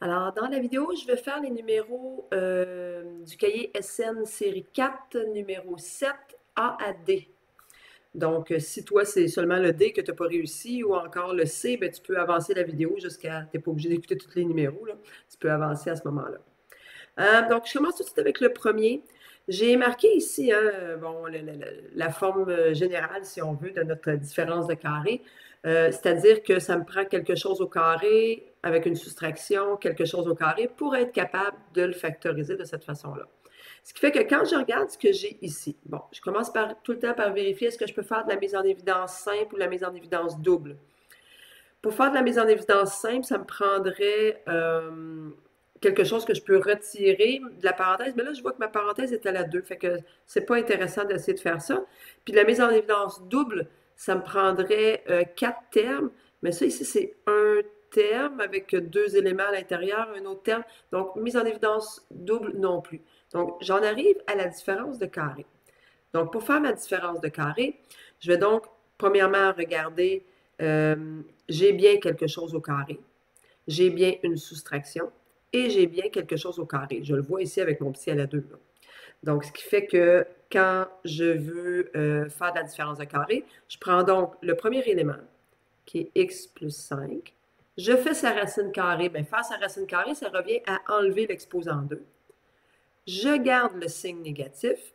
Alors, dans la vidéo, je vais faire les numéros du cahier SN série 4, numéro 7, A à D. Donc, si toi, c'est seulement le D que tu n'as pas réussi ou encore le C, ben, tu peux avancer la vidéo jusqu'à... Tu n'es pas obligé d'écouter tous les numéros, là. Tu peux avancer à ce moment-là. Donc, je commence tout de suite avec le premier. J'ai marqué ici bon, la forme générale, si on veut, de notre différence de carré. C'est-à-dire que ça me prend quelque chose au carré avec une soustraction, quelque chose au carré pour être capable de le factoriser de cette façon-là. Ce qui fait que quand je regarde ce que j'ai ici, bon, je commence tout le temps par vérifier est-ce que je peux faire de la mise en évidence simple ou de la mise en évidence double. Pour faire de la mise en évidence simple, ça me prendrait quelque chose que je peux retirer de la parenthèse. Mais là, je vois que ma parenthèse est à la 2, fait que c'est pas intéressant d'essayer de faire ça. Puis de la mise en évidence double, ça me prendrait 4 termes. Mais ça, ici, c'est un terme avec 2 éléments à l'intérieur, un autre terme. Donc, mise en évidence double non plus. Donc, j'en arrive à la différence de carré. Donc, pour faire ma différence de carré, je vais donc, premièrement, regarder, j'ai bien quelque chose au carré, j'ai bien une soustraction et j'ai bien quelque chose au carré. Je le vois ici avec mon petit à la 2. Là. Donc, ce qui fait que quand je veux faire de la différence de carré, je prends donc le premier élément, qui est x plus 5. Je fais sa racine carrée. Bien, faire sa racine carrée, ça revient à enlever l'exposant 2. Je garde le signe négatif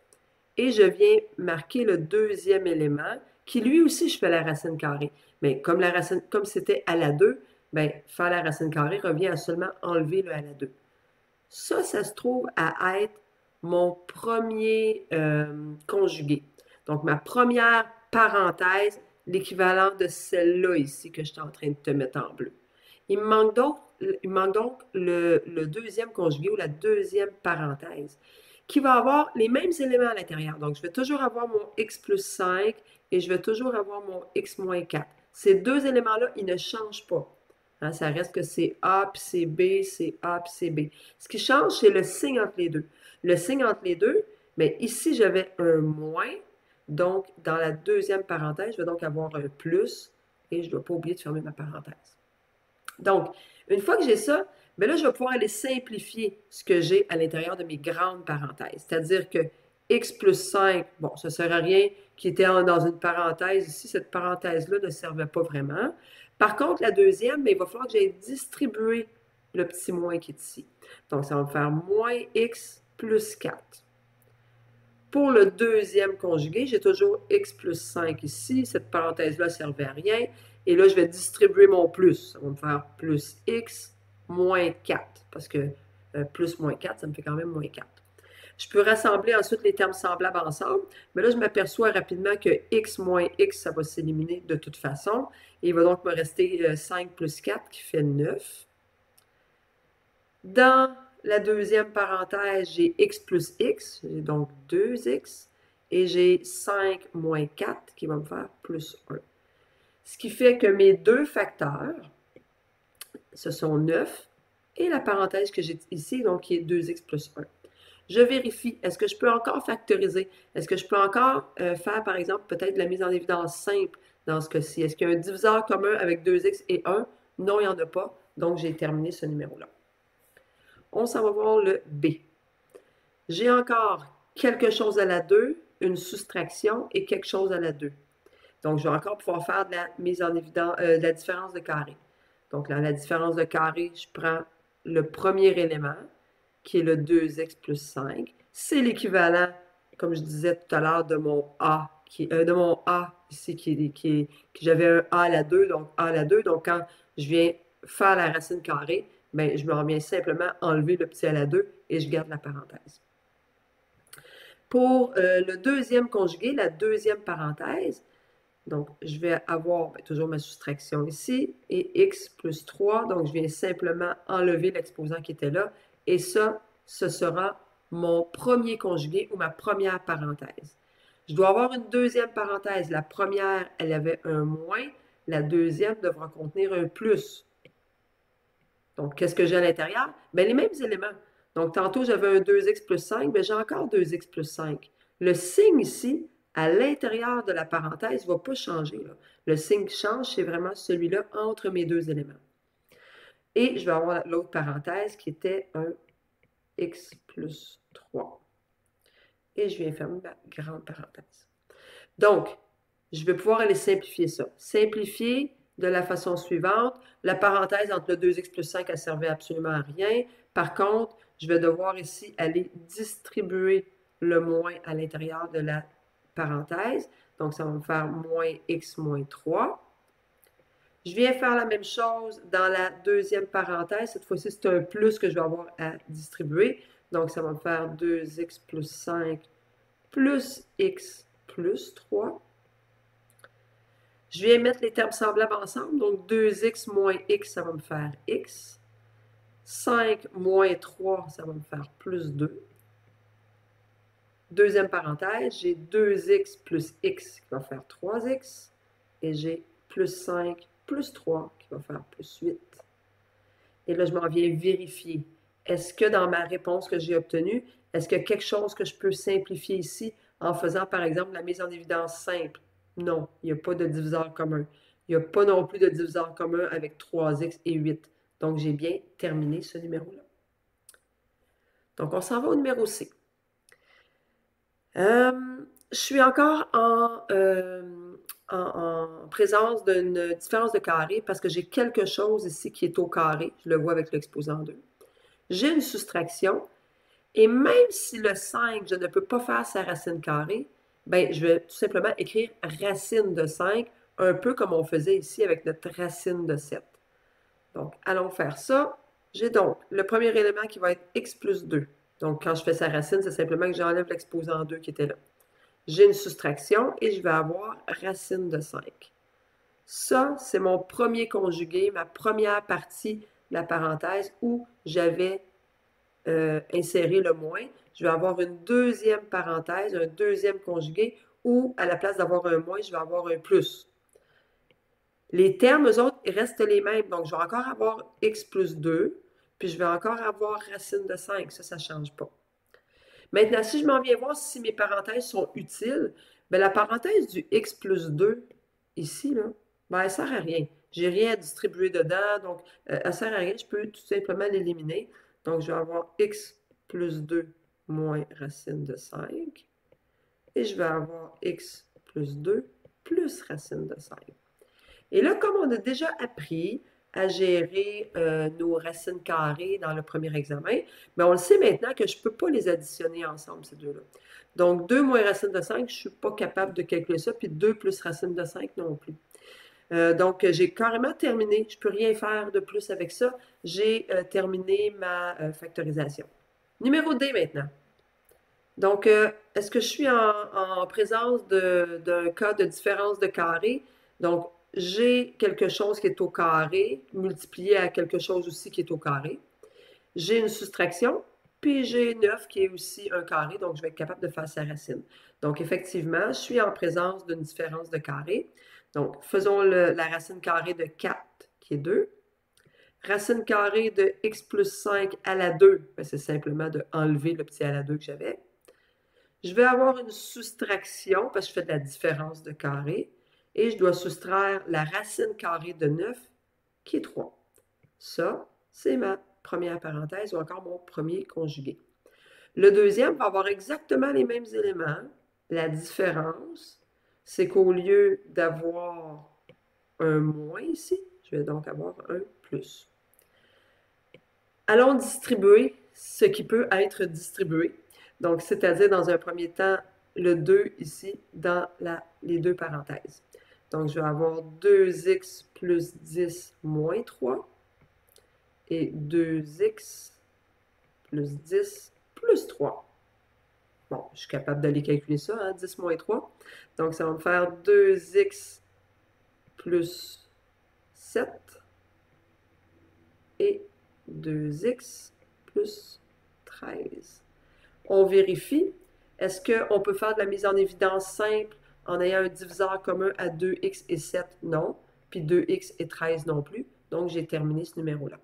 et je viens marquer le deuxième élément qui lui aussi je fais la racine carrée. Mais comme la racine, comme c'était à la 2, bien, faire la racine carrée revient à seulement enlever le à la 2. Ça se trouve à être mon premier conjugué. Donc, ma première parenthèse, l'équivalent de celle-là ici que je suis en train de te mettre en bleu. Il manque donc le deuxième conjugué ou la deuxième parenthèse qui va avoir les mêmes éléments à l'intérieur. Donc, je vais toujours avoir mon x plus 5 et je vais toujours avoir mon x moins 4. Ces deux éléments-là, ils ne changent pas. Hein, ça reste que c'est A, puis c'est B, c'est A, puis c'est B. Ce qui change, c'est le signe entre les deux. Le signe entre les deux, mais ici, j'avais un moins. Donc, dans la deuxième parenthèse, je vais donc avoir un plus et je ne dois pas oublier de fermer ma parenthèse. Donc, une fois que j'ai ça, bien là, je vais pouvoir aller simplifier ce que j'ai à l'intérieur de mes grandes parenthèses. C'est-à-dire que x plus 5, bon, ça ne sert à rien qui était dans une parenthèse. Ici, cette parenthèse-là ne servait pas vraiment. Par contre, la deuxième, bien, il va falloir que j'aille distribuer le petit moins qui est ici. Donc, ça va me faire moins x plus 4. Pour le deuxième conjugué, j'ai toujours x plus 5 ici. Cette parenthèse-là ne servait à rien. Et là, je vais distribuer mon plus. Ça va me faire plus x moins 4. Parce que plus moins 4, ça me fait quand même moins 4. Je peux rassembler ensuite les termes semblables ensemble. Mais là, je m'aperçois rapidement que x moins x, ça va s'éliminer de toute façon. Et il va donc me rester 5 plus 4 qui fait 9. Dans la deuxième parenthèse, j'ai x plus x, j'ai donc 2x, et j'ai 5 moins 4 qui va me faire plus 1. Ce qui fait que mes deux facteurs, ce sont 9, et la parenthèse que j'ai ici, donc qui est 2x plus 1. Je vérifie, est-ce que je peux encore factoriser? Est-ce que je peux encore faire, par exemple, peut-être la mise en évidence simple dans ce cas-ci? Est-ce qu'il y a un diviseur commun avec 2x et 1? Non, il n'y en a pas, donc j'ai terminé ce numéro-là. On s'en va voir le B. J'ai encore quelque chose à la 2, une soustraction et quelque chose à la 2. Donc, je vais encore pouvoir faire de la mise en évidence, de la différence de carré. Donc, là, la différence de carré, je prends le premier élément, qui est le 2x plus 5. C'est l'équivalent, comme je disais tout à l'heure, de mon A, de mon A ici, que j'avais un A à la 2, donc A à la 2. Donc, quand je viens faire la racine carrée, bien, je me reviens simplement enlever le petit à la 2 et je garde la parenthèse. Pour le deuxième conjugué, la deuxième parenthèse, donc je vais avoir toujours ma soustraction ici et x plus 3, donc je viens simplement enlever l'exposant qui était là et ça, ce sera mon premier conjugué ou ma première parenthèse. Je dois avoir une deuxième parenthèse. La première, elle avait un moins, la deuxième devra contenir un plus. Donc, qu'est-ce que j'ai à l'intérieur? Bien, les mêmes éléments. Donc, tantôt, j'avais un 2x plus 5, mais j'ai encore 2x plus 5. Le signe ici, à l'intérieur de la parenthèse, ne va pas changer. Là. Le signe qui change, c'est vraiment celui-là entre mes deux éléments. Et je vais avoir l'autre parenthèse qui était un x plus 3. Et je viens fermer ma grande parenthèse. Donc, je vais pouvoir aller simplifier ça. Simplifier de la façon suivante. La parenthèse entre le 2x plus 5, elle ne servait absolument à rien. Par contre, je vais devoir ici aller distribuer le moins à l'intérieur de la parenthèse. Donc, ça va me faire moins x moins 3. Je viens faire la même chose dans la deuxième parenthèse. Cette fois-ci, c'est un plus que je vais avoir à distribuer. Donc, ça va me faire 2x plus 5 plus x plus 3. Je viens mettre les termes semblables ensemble. Donc, 2x moins x, ça va me faire x. 5 moins 3, ça va me faire plus 2. Deuxième parenthèse, j'ai 2x plus x qui va faire 3x. Et j'ai plus 5 plus 3 qui va faire plus 8. Et là, je m'en viens vérifier. Est-ce que dans ma réponse que j'ai obtenue, est-ce qu'il y a quelque chose que je peux simplifier ici en faisant, par exemple, la mise en évidence simple? Non, il n'y a pas de diviseur commun. Il n'y a pas non plus de diviseur commun avec 3x et 8. Donc, j'ai bien terminé ce numéro-là. Donc, on s'en va au numéro C. Je suis encore en présence d'une différence de carré parce que j'ai quelque chose ici qui est au carré. Je le vois avec l'exposant 2. J'ai une soustraction. Et même si le 5, je ne peux pas faire sa racine carrée, ben, je vais tout simplement écrire racine de 5, un peu comme on faisait ici avec notre racine de 7. Donc, allons faire ça. J'ai donc le premier élément qui va être x plus 2. Donc, quand je fais sa racine, c'est simplement que j'enlève l'exposant 2 qui était là. J'ai une soustraction et je vais avoir racine de 5. Ça, c'est mon premier conjugué, ma première partie de la parenthèse où j'avais inséré le moins. Je vais avoir une deuxième parenthèse, un deuxième conjugué où, à la place d'avoir un moins, je vais avoir un plus. Les termes, eux autres, restent les mêmes. Donc, je vais encore avoir x plus 2, puis je vais encore avoir racine de 5. Ça ne change pas. Maintenant, si je m'en viens voir si mes parenthèses sont utiles, bien, la parenthèse du x plus 2, ici, là, bien, elle ne sert à rien. Je n'ai rien à distribuer dedans, donc elle ne sert à rien. Je peux tout simplement l'éliminer. Donc, je vais avoir x plus 2 moins racine de 5. Et je vais avoir x plus 2 plus racine de 5. Et là, comme on a déjà appris à gérer nos racines carrées dans le premier examen, bien, on le sait maintenant que je ne peux pas les additionner ensemble, ces deux-là. Donc, 2 moins racine de 5, je ne suis pas capable de calculer ça, puis 2 plus racine de 5 non plus. Donc, j'ai carrément terminé. Je ne peux rien faire de plus avec ça. J'ai terminé ma factorisation. Numéro D maintenant. Donc, est-ce que je suis en présence d'un cas de différence de carré? Donc, j'ai quelque chose qui est au carré, multiplié à quelque chose aussi qui est au carré. J'ai une soustraction, puis j'ai 9 qui est aussi un carré, donc je vais être capable de faire sa racine. Donc, effectivement, je suis en présence d'une différence de carré. Donc, faisons la racine carrée de 4, qui est 2. Racine carrée de x plus 5 à la 2, c'est simplement de enlever le petit à la 2 que j'avais. Je vais avoir une soustraction, parce que je fais de la différence de carré, et je dois soustraire la racine carrée de 9, qui est 3. Ça, c'est ma première parenthèse, ou encore mon premier conjugué. Le deuxième va avoir exactement les mêmes éléments. La différence, c'est qu'au lieu d'avoir un moins ici, je vais donc avoir un plus. Allons distribuer ce qui peut être distribué. Donc, c'est-à-dire, dans un premier temps, le 2 ici dans les deux parenthèses. Donc, je vais avoir 2x plus 10 moins 3 et 2x plus 10 plus 3. Bon, je suis capable d'aller calculer ça, hein, 10 moins 3. Donc, ça va me faire 2x plus 7 et 2x plus 13. On vérifie. Est-ce qu'on peut faire de la mise en évidence simple en ayant un diviseur commun à 2x et 7? Non. Puis 2x et 13 non plus. Donc, j'ai terminé ce numéro-là.